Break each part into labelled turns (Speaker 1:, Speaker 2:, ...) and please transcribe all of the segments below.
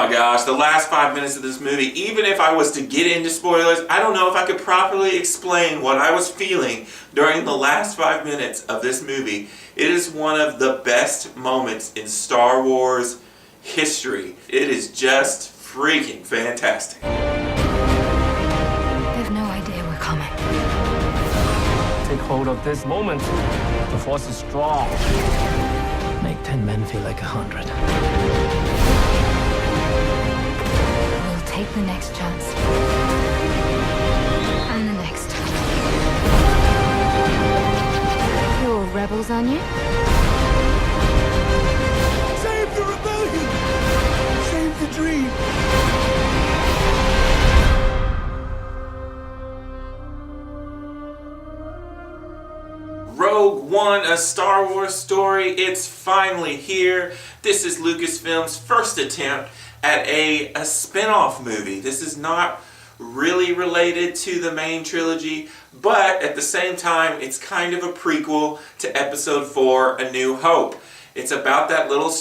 Speaker 1: my gosh, the last 5 minutes of this movie, even if I was to get into spoilers, I don't know if I could properly explain what I was feeling during the last 5 minutes of this movie. It is one of the best moments in Star Wars history. It is just freaking fantastic.
Speaker 2: They have no idea we're coming.
Speaker 3: Take hold of this moment. The Force is strong. Make 10 men feel like 100.
Speaker 2: We'll take the next chance. And the next. You're rebels, aren't you?
Speaker 4: Save the rebellion! Save the dream!
Speaker 1: Rogue One, a Star Wars story, it's finally here. This is Lucasfilm's first attempt at a spin-off movie. This is not really related to the main trilogy, but at the same time, it's kind of a prequel to Episode 4, A New Hope. It's about that little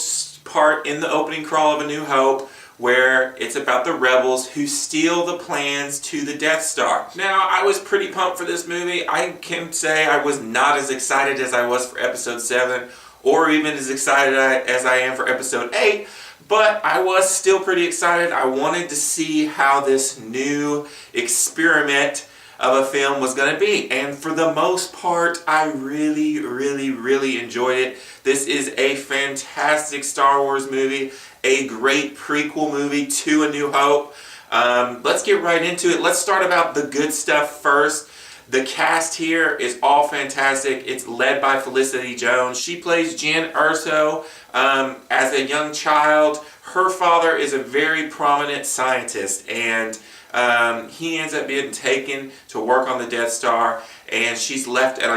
Speaker 1: part in the opening crawl of A New Hope where it's about the rebels who steal the plans to the Death Star. Now, I was pretty pumped for this movie. I can say I was not as excited as I was for Episode 7, or even as excited as I am for Episode 8, but I was still pretty excited. I wanted to see how this new experiment of a film was going to be, and for the most part, I really enjoyed it. This is a fantastic Star Wars movie, a great prequel movie to A New Hope. Let's get right into it. Let's start about the good stuff first. The cast here is all fantastic. It's led by Felicity Jones. She plays Jyn Erso as a young child. Her father is a very prominent scientist, and he ends up being taken to work on the Death Star, and she's left at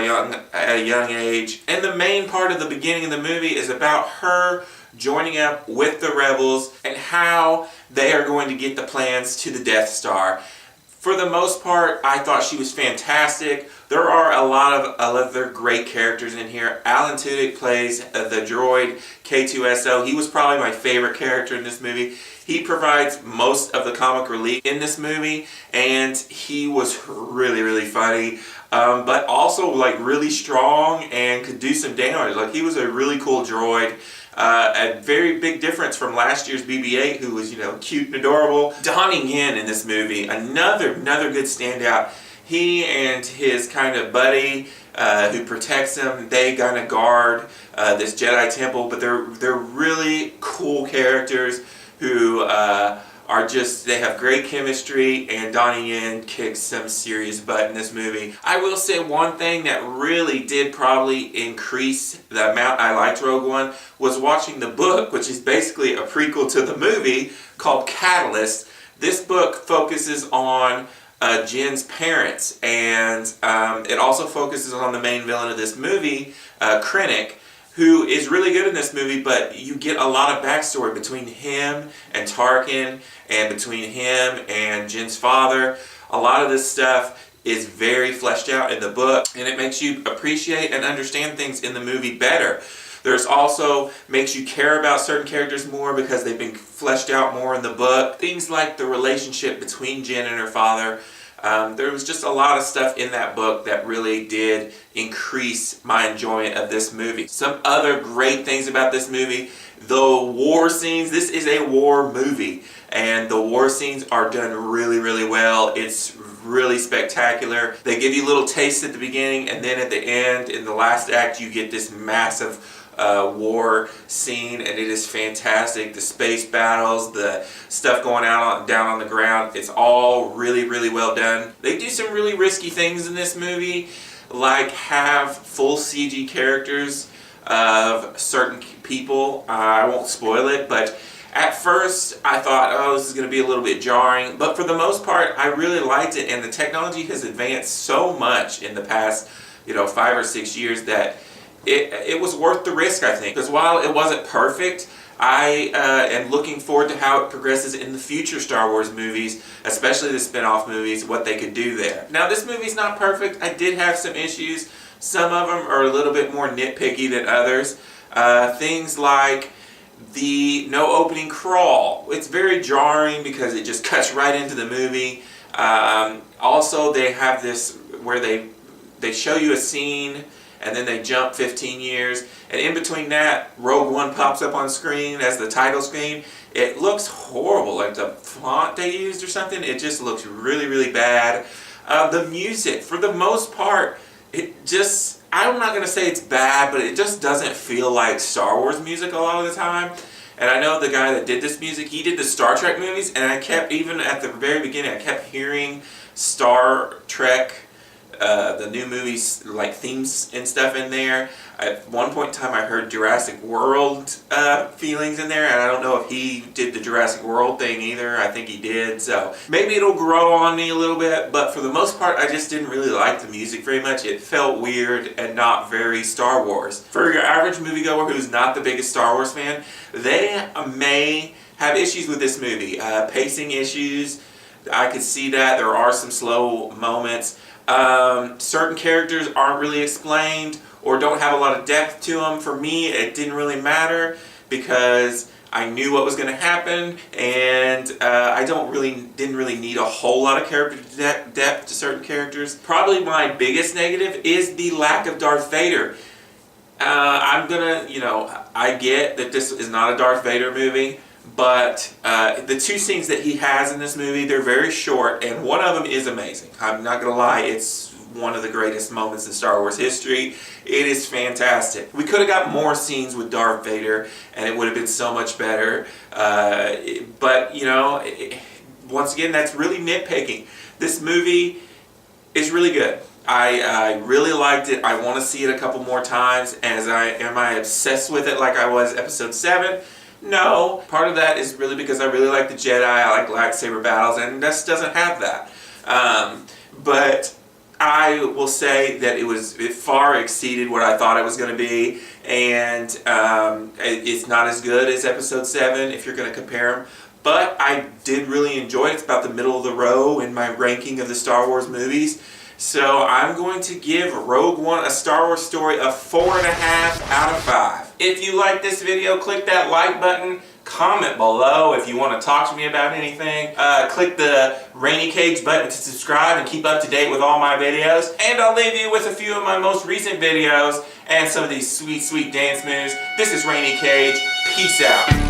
Speaker 1: a young age. And the main part of the beginning of the movie is about her joining up with the rebels and how they are going to get the plans to the Death Star. For the most part, I thought she was fantastic. There are a lot of other great characters in here. Alan Tudyk plays the droid K2SO. He was probably my favorite character in this movie. He provides most of the comic relief in this movie, and he was really funny, but also like really strong and could do some damage. Like, he was a really cool droid. A very big difference from last year's BB-8, who was, cute and adorable. Donnie Yen in this movie, another good standout. He and his kind of buddy who protects him, they kind of guard this Jedi temple, but they're really cool characters who they have great chemistry, and Donnie Yen kicks some serious butt in this movie. I will say one thing that really did probably increase the amount I liked Rogue One was watching the book, which is basically a prequel to the movie, called Catalyst. This book focuses on Jyn's parents, and it also focuses on the main villain of this movie, Krennic, who is really good in this movie, but you get a lot of backstory between him and Tarkin, and between him and Jyn's father. A lot of this stuff is very fleshed out in the book, and it makes you appreciate and understand things in the movie better. There's also makes you care about certain characters more because they've been fleshed out more in the book. Things like the relationship between Jyn and her father. There was just a lot of stuff in that book that really did increase my enjoyment of this movie. Some other great things about this movie, the war scenes. This is a war movie, and the war scenes are done really well. It's really spectacular. They give you little tastes at the beginning, and then at the end, in the last act, you get this massive war scene, and it is fantastic. The space battles, the stuff going down on the ground, it's all really well done. They do some really risky things in this movie, like have full CG characters of certain people. I won't spoil it, but at first I thought, oh, this is going to be a little bit jarring, but for the most part I really liked it, and the technology has advanced so much in the past 5 or 6 years that it was worth the risk, I think. Because while it wasn't perfect, I am looking forward to how it progresses in the future Star Wars movies, especially the spin-off movies, what they could do there. Now, this movie's not perfect. I did have some issues. Some of them are a little bit more nitpicky than others. Things like no opening crawl. It's very jarring because it just cuts right into the movie. Also, they have this where they show you a scene and then they jump 15 years, and in between that, Rogue One pops up on screen as the title screen. It looks horrible, like the font they used or something. It just looks really, really bad. The music, for the most part, it just, I'm not going to say it's bad, but it just doesn't feel like Star Wars music a lot of the time. And I know the guy that did this music, he did the Star Trek movies, and I kept, even at the very beginning, I kept hearing Star Trek, the new movies, like themes and stuff in there. At one point in time I heard Jurassic World feelings in there, and I don't know if he did the Jurassic World thing either. I think he did, so maybe it'll grow on me a little bit, but for the most part I just didn't really like the music very much. It felt weird and not very Star Wars. For your average moviegoer who's not the biggest Star Wars fan, they may have issues with this movie. Pacing issues, I could see that. There are some slow moments. Certain characters aren't really explained or don't have a lot of depth to them. For me, it didn't really matter because I knew what was going to happen, and I didn't really need a whole lot of character depth to certain characters. Probably my biggest negative is the lack of Darth Vader. I'm gonna, I get that this is not a Darth Vader movie, but the two scenes that he has in this movie, they're very short, and one of them is amazing. I'm not going to lie, it's one of the greatest moments in Star Wars history. It is fantastic. We could have got more scenes with Darth Vader, and it would have been so much better. But, once again, that's really nitpicking. This movie is really good. I really liked it. I want to see it a couple more times. Am I obsessed with it like I was Episode 7? No. Part of that is really because I really like the Jedi, I like lightsaber battles, and this doesn't have that. But I will say that it far exceeded what I thought it was going to be, and it's not as good as Episode 7 if you're going to compare them. But I did really enjoy it. It's about the middle of the row in my ranking of the Star Wars movies. So I'm going to give Rogue One, A Star Wars Story, a 4.5 out of 5. If you like this video, click that like button. Comment below if you want to talk to me about anything. Click the Rainy Cage button to subscribe and keep up to date with all my videos. And I'll leave you with a few of my most recent videos and some of these sweet, sweet dance moves. This is Rainy Cage. Peace out.